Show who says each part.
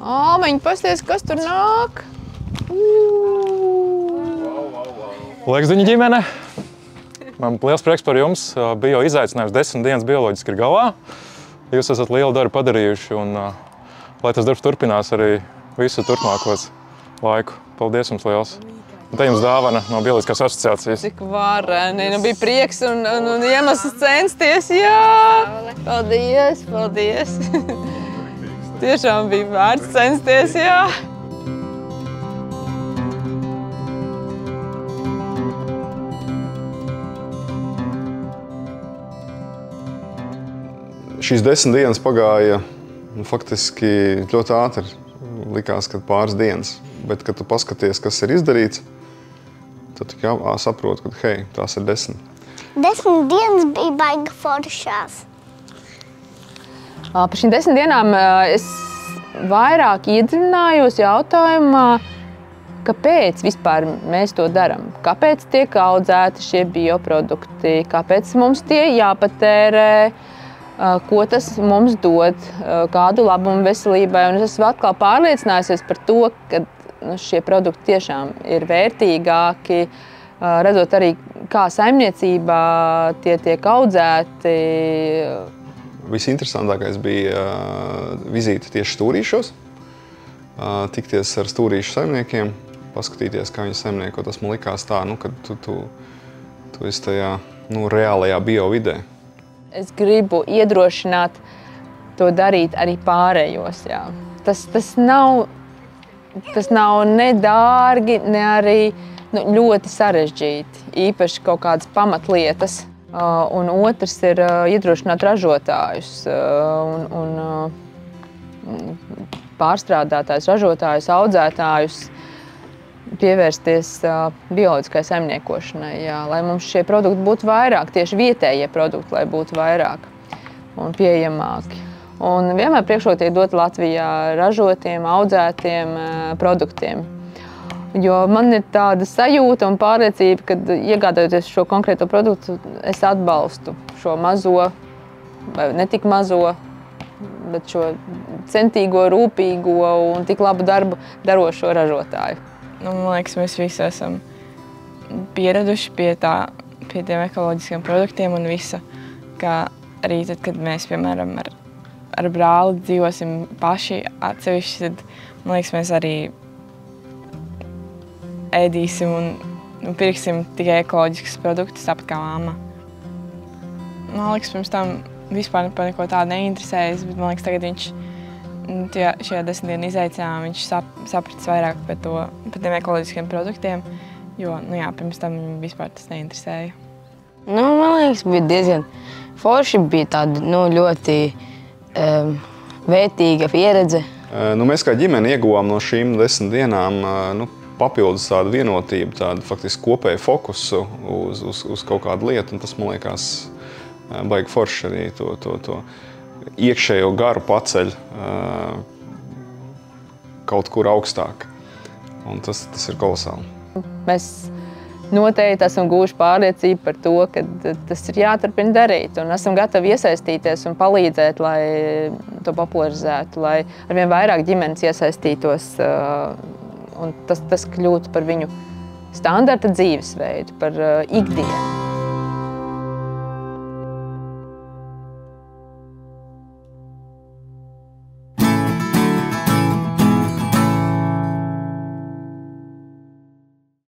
Speaker 1: Āmeņi, pasties, kas tur nāk?
Speaker 2: Liekziņa ģimene, man liels prieks par jums. Bio izaicinājums 10 dienas bioloģiski ir galā. Jūs esat lielu darbu padarījuši un lai tas darbs turpinās arī visu turpmākos laiku. Paldies jums liels. Un te jums dāvana no Bioloģiskās asociācijas.
Speaker 1: Cik vareni, nu bija prieks un iemesls censties, jā! Paldies, paldies! Tiešām bija vērts censties, jā!
Speaker 3: Šīs 10 dienas pagāja faktiski ļoti ātri. Likās, ka pāris dienas. Bet, kad tu paskaties, kas ir izdarīts, tad tu saproti, ka hei, tās ir 10.
Speaker 4: 10 dienas bija baigi foršās.
Speaker 1: Par šīm 10 dienām es vairāk iedziļinājos jautājumā, kāpēc vispār mēs to darām. Kāpēc tiek audzēti šie bioprodukti, kāpēc mums tie jāpatērē, ko tas mums dod, kādu labumu veselībai. Un es esmu atkal pārliecinājusies par to, ka šie produkti tiešām ir vērtīgāki, redzot arī, kā saimniecībā tie tiek audzēti.
Speaker 3: Visinteresantākais bija vizīte tieši stūrīšos, tikties ar stūrīšu saimniekiem, paskatīties, kā viņi saimnieko. Tas man likās tā, kad tu esi tajā reālajā biovidē.
Speaker 1: Es gribu iedrošināt to darīt arī pārējos. Jā. Tas nav ne dārgi, ne arī ļoti sarežģīti, īpaši kaut kādas pamatlietas. Un otrs ir iedrošināt ražotājus un pārstrādātājus, ražotājus, audzētājus pievērsties bioloģiskai saimniekošanai, jā, lai mums šie produkti būtu vairāk, tieši vietējie produkti, lai būtu vairāk un pieejamāki. Un vienmēr priekšroka tiek dota Latvijā ražotiem, audzētiem produktiem. Jo man ir tāda sajūta un pārliecība, ka iegādājoties šo konkrēto produktu, es atbalstu šo mazo, vai ne tik mazo, bet šo centīgo, rūpīgo un tik labu darbu darošo ražotāju.
Speaker 5: Man liekas, mēs visi esam pieraduši pie tiem ekoloģiskiem produktiem un visa. Kā arī tad, kad mēs, piemēram, ar brāli dzīvosim paši atsevišķi, tad, man liekas, mēs arī ēdīsim un pirksim tikai ekoloģiskus produktus, tāpat kā mamma. Man liekas, pirms tam vispār par neko tādu neinteresējas, bet man liekas, tagad viņš šajā 10 dienu izaicinājumā viņš sapratis vairāk par tiem ekoloģiskiem produktiem, jo, pirms tam viņam vispār tas neinteresēja.
Speaker 6: Man liekas, bija diezgan forši, bija tāda ļoti vērtīga pieredze.
Speaker 3: Mēs kā ģimene ieguvām no šīm 10 dienām papildus tādu vienotību, tādu faktiski kopēju fokusu uz kaut kādu lietu, un tas, man liekas, baigi forši arī to iekšējo garu paceļ kaut kur augstāk. Un tas ir kolosāli.
Speaker 1: Mēs noteikti esam guvuši pārliecību par to, ka tas ir jāturpina darīt. Un esam gatavi iesaistīties un palīdzēt, lai to popularizētu, lai arvien vairāk ģimenes iesaistītos un tas kļūtu par viņu standarta dzīvesveidu, par ikdienu.